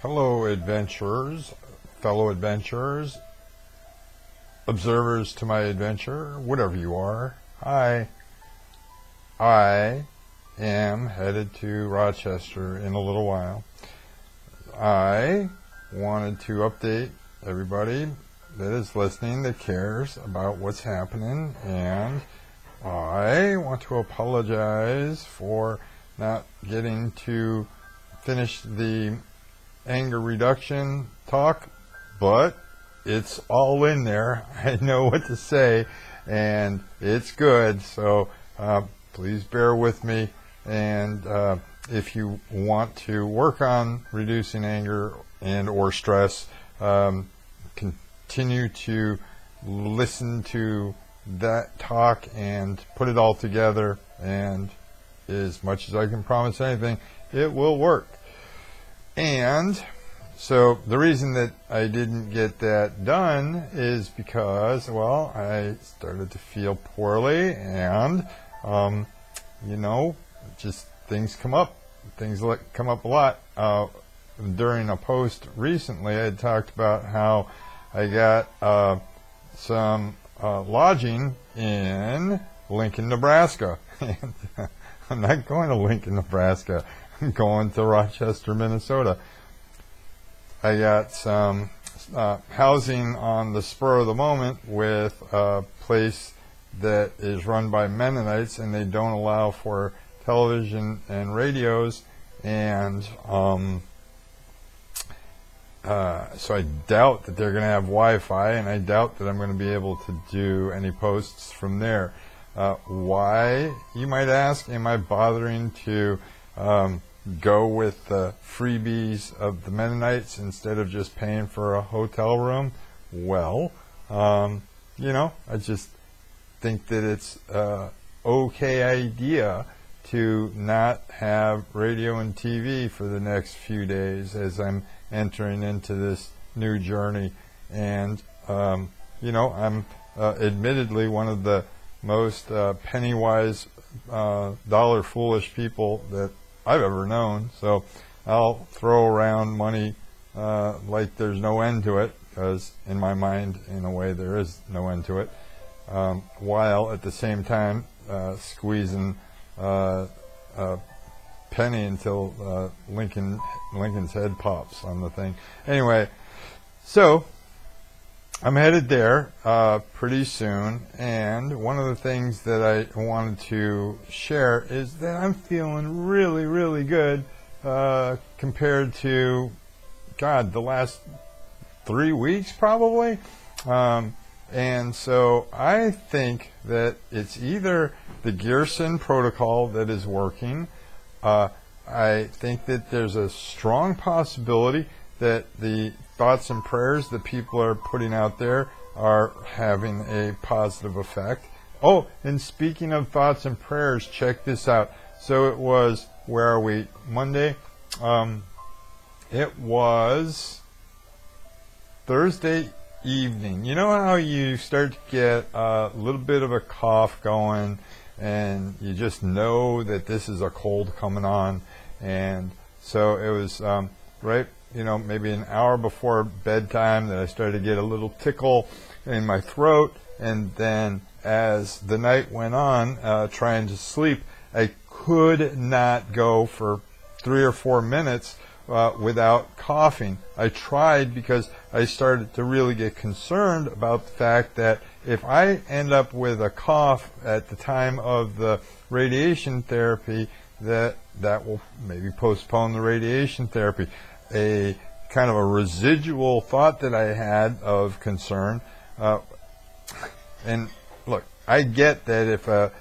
Hello, adventurers, fellow adventurers, observers to my adventure, whatever you are. Hi. I am headed to Rochester in a little while. I wanted to update everybody that is listening that cares about what's happening, and I want to apologize for not getting to finish the anger reduction talk, but it's all in there. I know what to say, and it's good, so please bear with me. And if you want to work on reducing anger and or stress, continue to listen to that talk and put it all together, and as much as I can promise anything, it will work. And so the reason that I didn't get that done is because, well, I started to feel poorly, and just things come up. Things come up a lot. During a post recently, I had talked about how I got some lodging in Lincoln, Nebraska. And I'm not going to Lincoln, Nebraska. I'm going to Rochester, Minnesota. I got some housing on the spur of the moment with a place that is run by Mennonites, and they don't allow for television and radios, and so I doubt that they're going to have Wi-Fi, and I doubt that I'm going to be able to do any posts from there. Why, you might ask, am I bothering to go with the freebies of the Mennonites instead of just paying for a hotel room? Well, I just think that it's an okay idea to not have radio and TV for the next few days as I'm entering into this new journey. And I'm admittedly one of the most penny-wise, dollar-foolish people that I've ever known, so I'll throw around money like there's no end to it, because in my mind, in a way, there is no end to it, while at the same time squeezing a penny until Lincoln's head pops on the thing. Anyway, so I'm headed there pretty soon, and one of the things that I wanted to share is that I'm feeling really, really good compared to, the last 3 weeks probably. And so I think that it's either the Gearson protocol that is working. I think that there's a strong possibility that the thoughts and prayers that people are putting out there are having a positive effect. Oh, and speaking of thoughts and prayers, check this out. So it was, where are we, Monday? It was Thursday evening. You know how you start to get a little bit of a cough going, and you just know that this is a cold coming on? And so it was maybe an hour before bedtime that I started to get a little tickle in my throat, and then as the night went on, trying to sleep, I could not go for 3 or 4 minutes without coughing. I tried, because I started to really get concerned about the fact that if I end up with a cough at the time of the radiation therapy, that will maybe postpone the radiation therapy. A kind of a residual thought that I had of concern. And look, I get that if a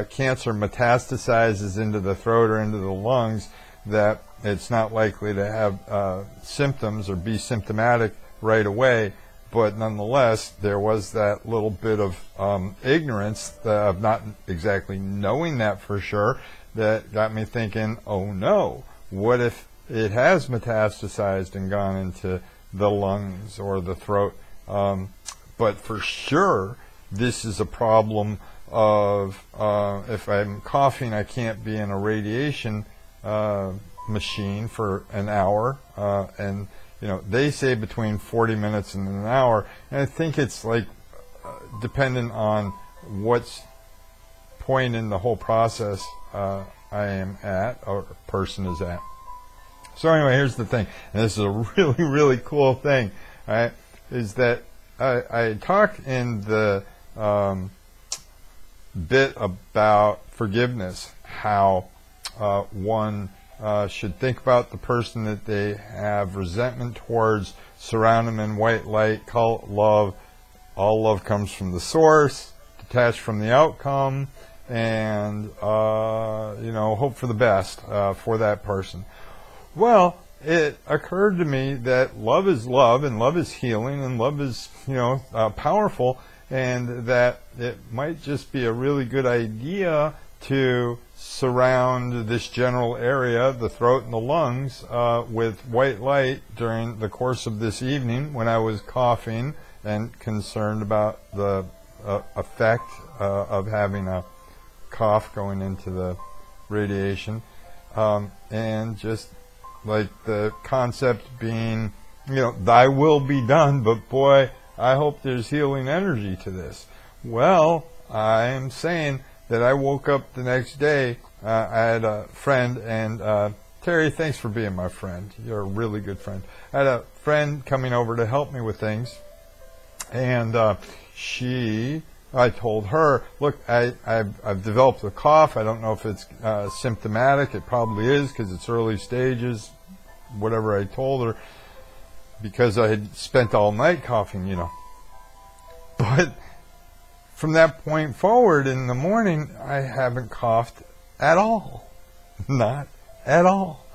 cancer metastasizes into the throat or into the lungs, that it's not likely to have symptoms or be symptomatic right away. But nonetheless, there was that little bit of ignorance of not exactly knowing that for sure that got me thinking, oh no, what if it has metastasized and gone into the lungs or the throat? But for sure, this is a problem of if I'm coughing, I can't be in a radiation machine for an hour, and they say between 40 minutes and an hour, and I think it's like dependent on what's point in the whole process I am at, or a person is at. So anyway, here's the thing, and this is a really, really cool thing, right, is that I talk in the bit about forgiveness, how one should think about the person that they have resentment towards, surround them in white light, call it love. All love comes from the source, detached from the outcome, and hope for the best for that person. Well, it occurred to me that love is love, and love is healing, and love is powerful, and that it might just be a really good idea to surround this general area, the throat and the lungs, with white light during the course of this evening when I was coughing and concerned about the effect of having a cough going into the radiation, and just like the concept being, thy will be done, but boy, I hope there's healing energy to this. Well, I'm saying that I woke up the next day, I had a friend, and Terry, thanks for being my friend. You're a really good friend. I had a friend coming over to help me with things, and I told her, look, I've developed a cough. I don't know if it's symptomatic. It probably is because it's early stages, whatever I told her, because I had spent all night coughing, But from that point forward in the morning, I haven't coughed at all. Not at all.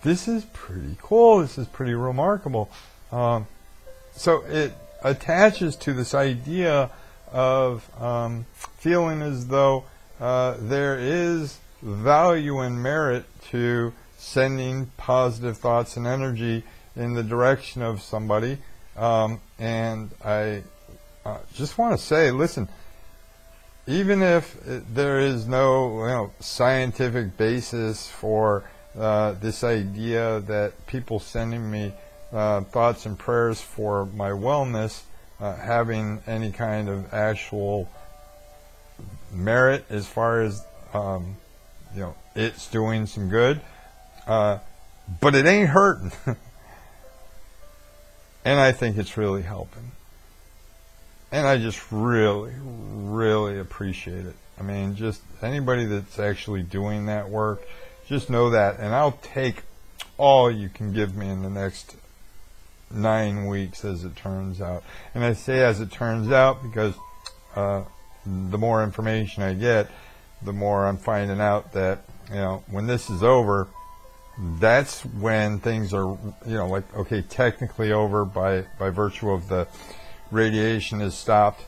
This is pretty cool. This is pretty remarkable. So it attaches to this idea of feeling as though there is value and merit to sending positive thoughts and energy in the direction of somebody. And I just want to say, listen, even if there is no scientific basis for this idea that people sending me thoughts and prayers for my wellness having any kind of actual merit as far as it's doing some good, but it ain't hurting. And I think it's really helping. And I just really, really appreciate it. I mean, just anybody that's actually doing that work, just know that. And I'll take all you can give me in the next 9 weeks, as it turns out. And I say as it turns out because the more information I get, the more I'm finding out that, when this is over, that's when things are, okay, technically over by virtue of the radiation is stopped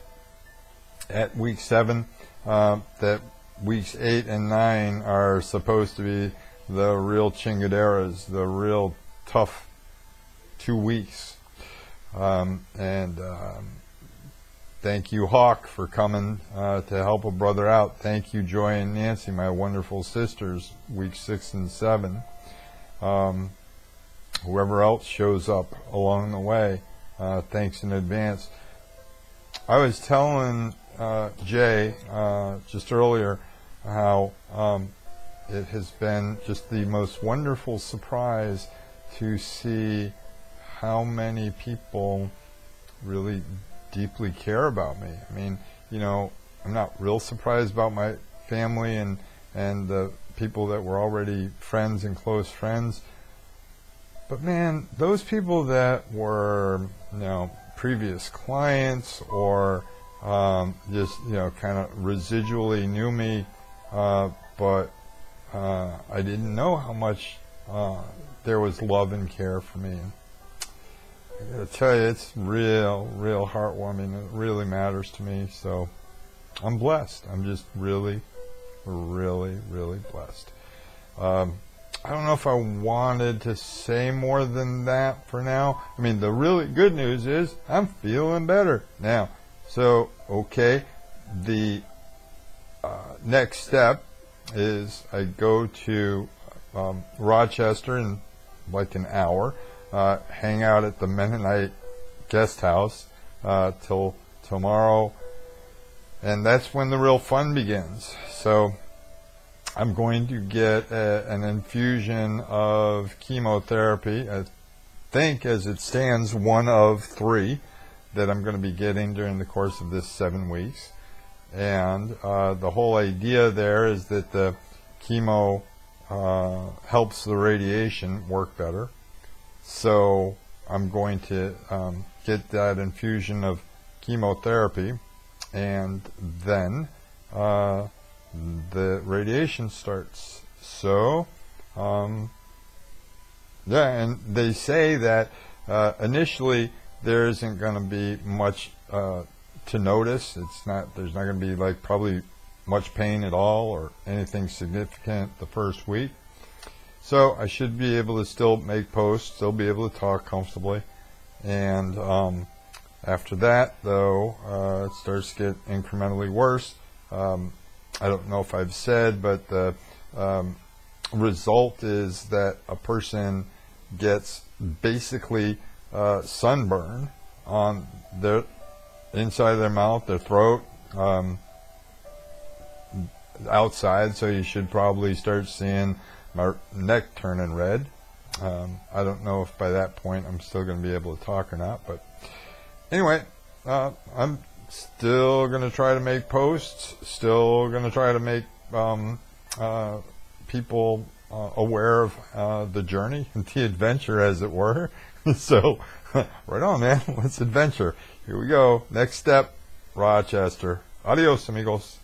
at week 7. That weeks 8 and 9 are supposed to be the real chingaderas, the real tough 2 weeks. Thank you, Hawk, for coming to help a brother out. Thank you, Joy and Nancy, my wonderful sisters, week 6 and 7. Whoever else shows up along the way, thanks in advance. I was telling Jay just earlier how it has been just the most wonderful surprise to see how many people really deeply care about me. I mean, I'm not real surprised about my family and the people that were already friends and close friends. But man, those people that were, previous clients or just, kind of residually knew me, but I didn't know how much there was love and care for me. And I gotta tell you, it's real heartwarming. It really matters to me. So I'm blessed. I'm just really blessed. I don't know if I wanted to say more than that for now. I mean, the really good news is I'm feeling better now. So, okay, the next step is I go to Rochester in like an hour, hang out at the Mennonite guest house till tomorrow, and that's when the real fun begins. So I'm going to get an infusion of chemotherapy. I think, as it stands, one of 3 that I'm going to be getting during the course of this 7 weeks. And the whole idea there is that the chemo helps the radiation work better. So I'm going to get that infusion of chemotherapy, and then the radiation starts. So yeah, and they say that initially there isn't going to be much to notice. There's not going to be like probably much pain at all or anything significant the first week. So I should be able to still make posts, still be able to talk comfortably. And after that, though, it starts to get incrementally worse. I don't know if I've said, but the result is that a person gets basically sunburn on their inside of their mouth, their throat, outside. So you should probably start seeing my neck turning red. I don't know if by that point I'm still going to be able to talk or not, but anyway, I'm still going to try to make posts, still going to try to make people aware of the journey and the adventure, as it were. So right on, man, let's adventure. Here we go. Next step, Rochester. Adios, amigos.